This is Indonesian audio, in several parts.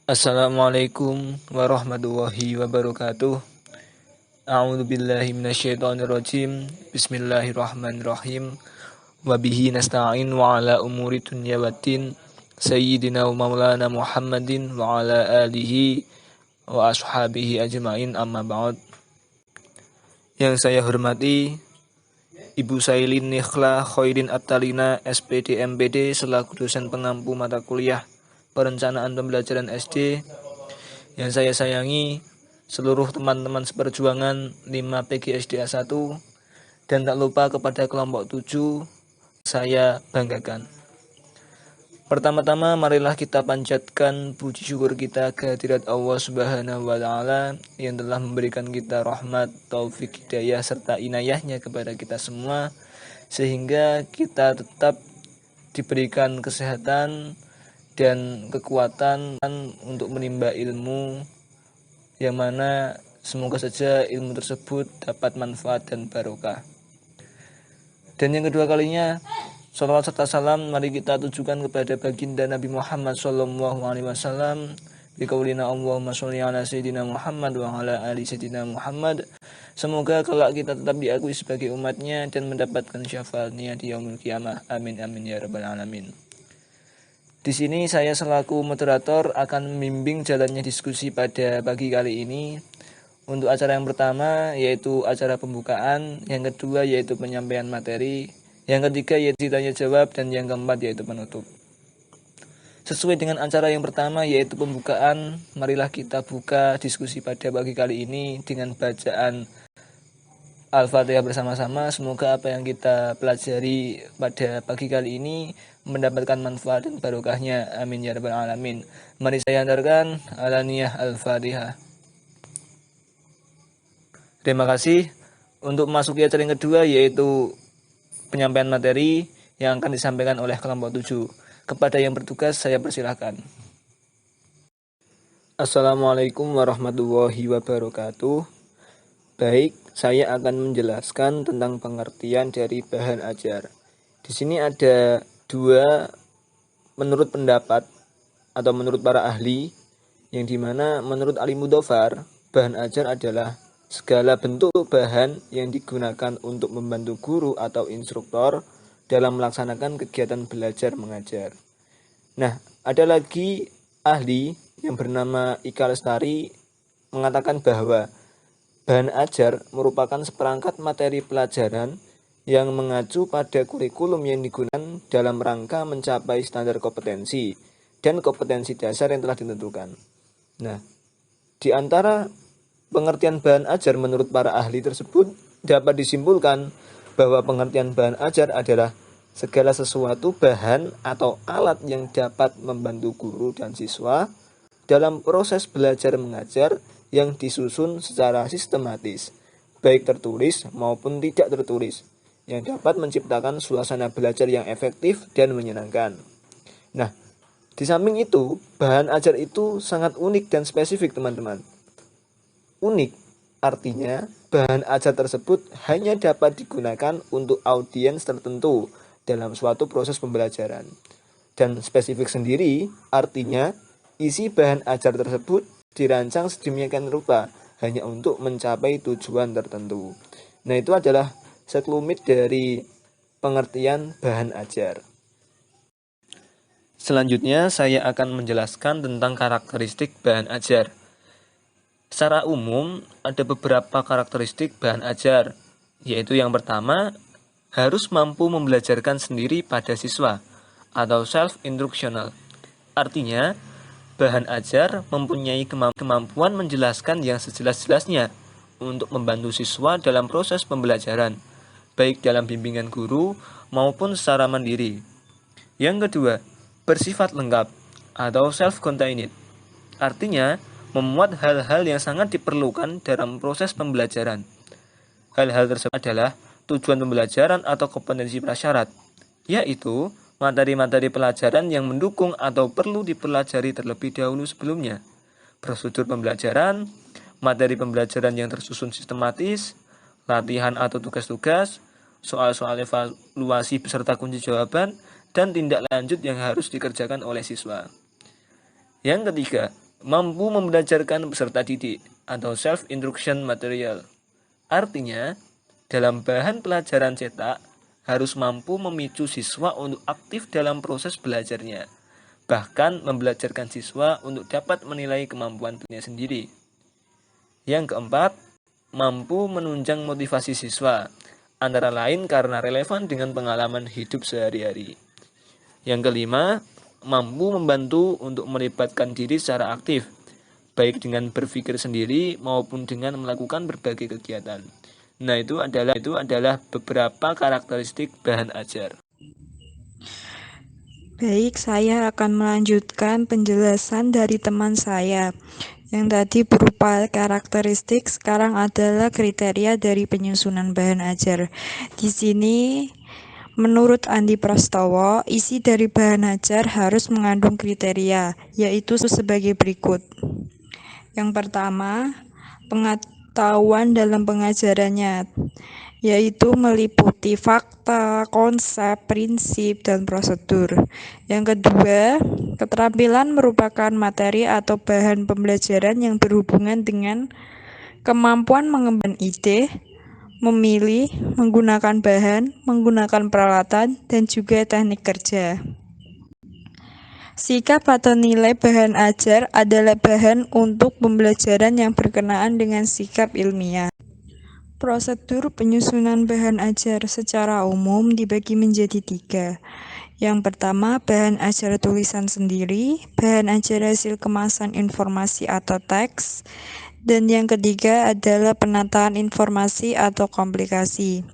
Assalamualaikum warahmatullahi wabarakatuh. A'udzu billahi minasyaitonir rajim. Bismillahirrahmanirrahim. Wa bihi nasta'in wa ala umuri dunya waddin. Sayyidina wa maulana Muhammadin wa ala alihi wa ashabihi ajmain, amma ba'd. Yang saya hormati Ibu Sailin Nikhla Khairin Attalina SPD MPD selaku dosen pengampu mata kuliah Perencanaan Pembelajaran SD. Yang saya sayangi seluruh teman-teman seperjuangan 5 PGSDA 1, dan tak lupa kepada kelompok 7 saya banggakan. Pertama-tama marilah kita panjatkan puji syukur kita kehadirat Allah Subhanahu wa taala yang telah memberikan kita rahmat, taufik, hidayah serta inayahnya kepada kita semua, sehingga kita tetap diberikan kesehatan dan kekuatan untuk menimba ilmu, yang mana semoga saja ilmu tersebut dapat manfaat dan barokah. Dan yang kedua kalinya, salawat serta salam mari kita tujukan kepada baginda Nabi Muhammad SAW. Biqaulina Allahumma sholli ala sayyidina Muhammad wa ala ali sayyidina Muhammad. Semoga kelak kita tetap diakui sebagai umatnya dan mendapatkan syafaatnya di yaumil qiyamah. Amin amin ya rabbal alamin. Di sini saya selaku moderator akan membimbing jalannya diskusi pada pagi kali ini. Untuk acara yang pertama yaitu acara pembukaan, yang kedua yaitu penyampaian materi, yang ketiga yaitu tanya jawab, dan yang keempat yaitu penutup. Sesuai dengan acara yang pertama yaitu pembukaan, marilah kita buka diskusi pada pagi kali ini dengan bacaan Al-Fatihah bersama-sama. Semoga apa yang kita pelajari pada pagi kali ini mendapatkan manfaat dan barokahnya. Amin ya rabbal alamin. Mari saya antarkan alaniyah Al-Fatihah. Terima kasih. Untuk memasuki acara yang kedua yaitu penyampaian materi yang akan disampaikan oleh kelompok 7. Kepada yang bertugas saya persilahkan. Assalamualaikum warahmatullahi wabarakatuh. Baik, saya akan menjelaskan tentang pengertian dari bahan ajar. Di sini ada dua menurut pendapat atau menurut para ahli, yang dimana menurut Ali Mudhofar, bahan ajar adalah segala bentuk bahan yang digunakan untuk membantu guru atau instruktur dalam melaksanakan kegiatan belajar mengajar. Nah, ada lagi ahli yang bernama Ika Lestari mengatakan bahwa bahan ajar merupakan seperangkat materi pelajaran yang mengacu pada kurikulum yang digunakan dalam rangka mencapai standar kompetensi dan kompetensi dasar yang telah ditentukan. Nah, di antara pengertian bahan ajar menurut para ahli tersebut dapat disimpulkan bahwa pengertian bahan ajar adalah segala sesuatu bahan atau alat yang dapat membantu guru dan siswa dalam proses belajar mengajar yang disusun secara sistematis, baik tertulis maupun tidak tertulis, yang dapat menciptakan suasana belajar yang efektif dan menyenangkan. Nah, di samping itu, bahan ajar itu sangat unik dan spesifik, teman-teman. Unik artinya bahan ajar tersebut hanya dapat digunakan untuk audiens tertentu dalam suatu proses pembelajaran. Dan spesifik sendiri artinya isi bahan ajar tersebut dirancang sedemikian rupa hanya untuk mencapai tujuan tertentu. Nah, itu adalah sekelumit dari pengertian bahan ajar. Selanjutnya saya akan menjelaskan tentang karakteristik bahan ajar. Secara umum ada beberapa karakteristik bahan ajar, yaitu yang pertama, harus mampu membelajarkan sendiri pada siswa atau self-instructional. Artinya, bahan ajar mempunyai kemampuan menjelaskan yang sejelas-jelasnya untuk membantu siswa dalam proses pembelajaran, baik dalam bimbingan guru maupun secara mandiri. Yang kedua, bersifat lengkap atau self-contained. Artinya, memuat hal-hal yang sangat diperlukan dalam proses pembelajaran. Hal-hal tersebut adalah tujuan pembelajaran atau kompetensi prasyarat, yaitu materi-materi pelajaran yang mendukung atau perlu dipelajari terlebih dahulu sebelumnya, prosedur pembelajaran, materi pembelajaran yang tersusun sistematis, latihan atau tugas-tugas, soal-soal evaluasi beserta kunci jawaban, dan tindak lanjut yang harus dikerjakan oleh siswa. Yang ketiga, mampu membelajarkan peserta didik atau self-instruction material. Artinya, dalam bahan pelajaran cetak harus mampu memicu siswa untuk aktif dalam proses belajarnya, bahkan membelajarkan siswa untuk dapat menilai kemampuan dirinya sendiri. Yang keempat, mampu menunjang motivasi siswa, antara lain karena relevan dengan pengalaman hidup sehari-hari. Yang kelima, mampu membantu untuk melibatkan diri secara aktif, baik dengan berpikir sendiri maupun dengan melakukan berbagai kegiatan. Nah, itu adalah beberapa karakteristik bahan ajar. Baik, saya akan melanjutkan penjelasan dari teman saya. Yang tadi berupa karakteristik, sekarang adalah kriteria dari penyusunan bahan ajar. Di sini, menurut Andi Prastowo, isi dari bahan ajar harus mengandung kriteria, yaitu sebagai berikut. Yang pertama, pengetahuan dalam pengajarannya, yaitu meliputi fakta, konsep, prinsip, dan prosedur. Yang kedua, keterampilan merupakan materi atau bahan pembelajaran yang berhubungan dengan kemampuan mengembangkan ide, memilih, menggunakan bahan, menggunakan peralatan, dan juga teknik kerja. Sikap atau nilai bahan ajar adalah bahan untuk pembelajaran yang berkenaan dengan sikap ilmiah. Prosedur penyusunan bahan ajar secara umum dibagi menjadi 3. Yang pertama, bahan ajar tulisan sendiri, bahan ajar hasil kemasan informasi atau teks, dan yang ketiga adalah penataan informasi atau komplikasi.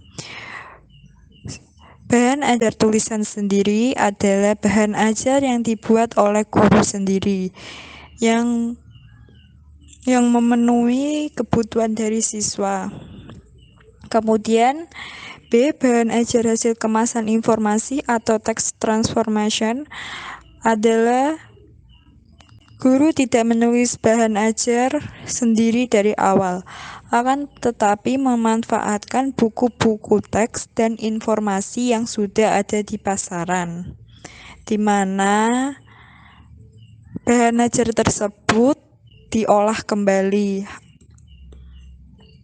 Bahan ajar tulisan sendiri adalah bahan ajar yang dibuat oleh guru sendiri, yang memenuhi kebutuhan dari siswa. Kemudian, B. Bahan ajar hasil kemasan informasi atau text transformation adalah guru tidak menulis bahan ajar sendiri dari awal, akan tetapi memanfaatkan buku-buku teks dan informasi yang sudah ada di pasaran, di mana bahan ajar tersebut diolah kembali.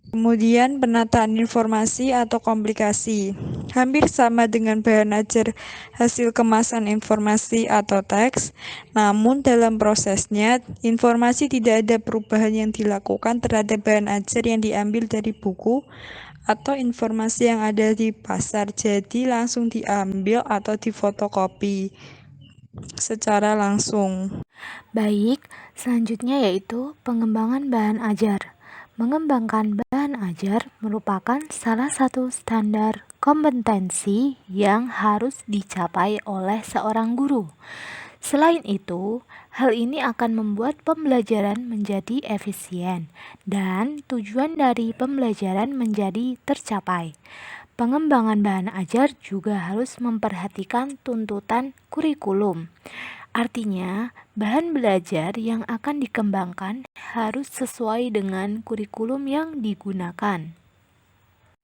Kemudian penataan informasi atau komplikasi, hampir sama dengan bahan ajar hasil kemasan informasi atau teks, namun dalam prosesnya informasi tidak ada perubahan yang dilakukan terhadap bahan ajar yang diambil dari buku atau informasi yang ada di pasar, jadi langsung diambil atau difotokopi secara langsung. Baik, selanjutnya yaitu pengembangan bahan ajar. Mengembangkan bahan ajar merupakan salah satu standar kompetensi yang harus dicapai oleh seorang guru. Selain itu, hal ini akan membuat pembelajaran menjadi efisien dan tujuan dari pembelajaran menjadi tercapai. Pengembangan bahan ajar juga harus memperhatikan tuntutan kurikulum. Artinya, bahan belajar yang akan dikembangkan harus sesuai dengan kurikulum yang digunakan.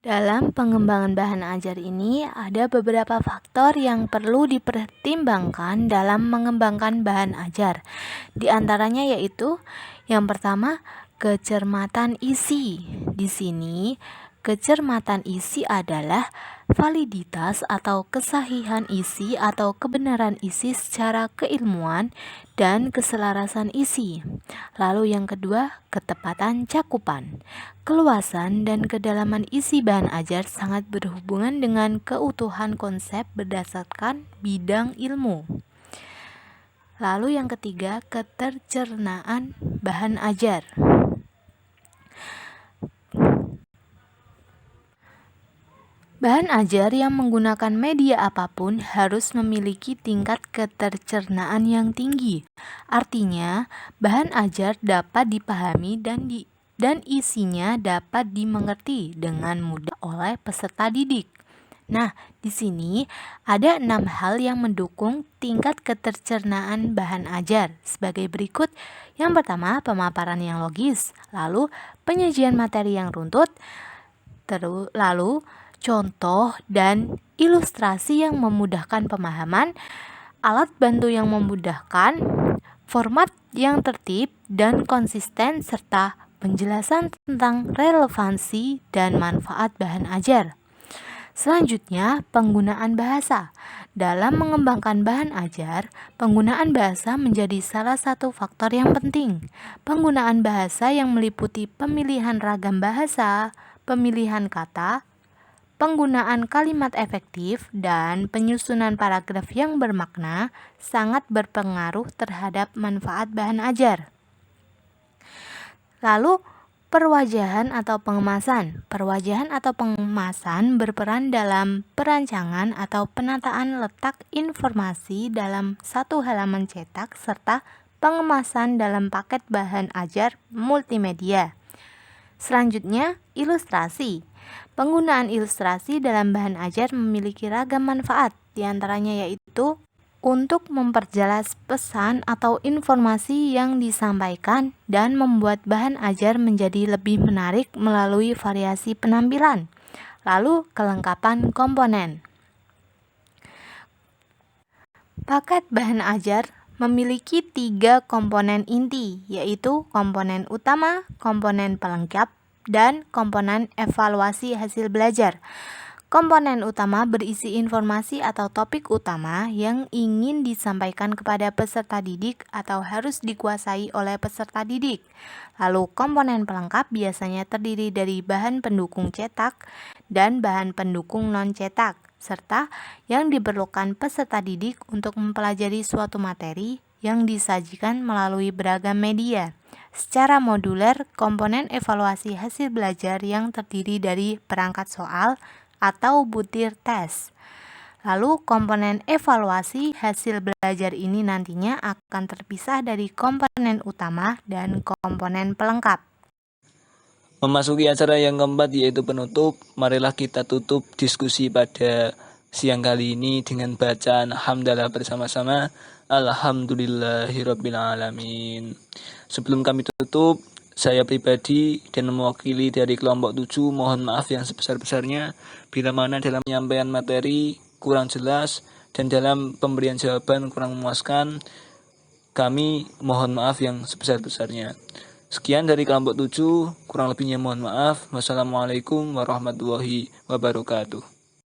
Dalam pengembangan bahan ajar ini, ada beberapa faktor yang perlu dipertimbangkan dalam mengembangkan bahan ajar. Di antaranya yaitu, yang pertama, kecermatan isi. Di sini, kecermatan isi adalah validitas atau kesahihan isi atau kebenaran isi secara keilmuan dan keselarasan isi. Lalu yang kedua, ketepatan cakupan. Keluasan dan kedalaman isi bahan ajar sangat berhubungan dengan keutuhan konsep berdasarkan bidang ilmu. Lalu yang ketiga, ketercernaan bahan ajar. Bahan ajar yang menggunakan media apapun harus memiliki tingkat ketercernaan yang tinggi. Artinya, bahan ajar dapat dipahami dan isinya dapat dimengerti dengan mudah oleh peserta didik. Nah, di sini ada 6 hal yang mendukung tingkat ketercernaan bahan ajar sebagai berikut. Yang pertama, pemaparan yang logis, lalu penyajian materi yang runtut, lalu contoh dan ilustrasi yang memudahkan pemahaman, alat bantu yang memudahkan, format yang tertib dan konsisten, serta penjelasan tentang relevansi dan manfaat bahan ajar. Selanjutnya, penggunaan bahasa. Dalam mengembangkan bahan ajar, penggunaan bahasa menjadi salah satu faktor yang penting. Penggunaan bahasa yang meliputi pemilihan ragam bahasa, pemilihan kata, penggunaan kalimat efektif, dan penyusunan paragraf yang bermakna sangat berpengaruh terhadap manfaat bahan ajar. Lalu, perwajahan atau pengemasan. Perwajahan atau pengemasan berperan dalam perancangan atau penataan letak informasi dalam satu halaman cetak serta pengemasan dalam paket bahan ajar multimedia. Selanjutnya, ilustrasi. Penggunaan ilustrasi dalam bahan ajar memiliki ragam manfaat, diantaranya yaitu untuk memperjelas pesan atau informasi yang disampaikan dan membuat bahan ajar menjadi lebih menarik melalui variasi penampilan. Lalu, kelengkapan komponen. Paket bahan ajar memiliki 3 komponen inti, yaitu komponen utama, komponen pelengkap, dan komponen evaluasi hasil belajar. Komponen utama berisi informasi atau topik utama yang ingin disampaikan kepada peserta didik atau harus dikuasai oleh peserta didik. Lalu komponen pelengkap biasanya terdiri dari bahan pendukung cetak dan bahan pendukung non-cetak, serta yang diperlukan peserta didik untuk mempelajari suatu materi yang disajikan melalui beragam media. Secara moduler, komponen evaluasi hasil belajar yang terdiri dari perangkat soal atau butir tes. Lalu komponen evaluasi hasil belajar ini nantinya akan terpisah dari komponen utama dan komponen pelengkap. Memasuki acara yang keempat yaitu penutup, marilah kita tutup diskusi pada siang kali ini dengan bacaan hamdalah bersama-sama. Alhamdulillahirrabbilalamin. Sebelum kami tutup, saya pribadi dan mewakili dari kelompok 7 mohon maaf yang sebesar-besarnya bila mana dalam penyampaian materi kurang jelas dan dalam pemberian jawaban kurang memuaskan. Kami mohon maaf yang sebesar-besarnya. Sekian dari kelompok 7, kurang lebihnya mohon maaf. Wassalamualaikum warahmatullahi wabarakatuh.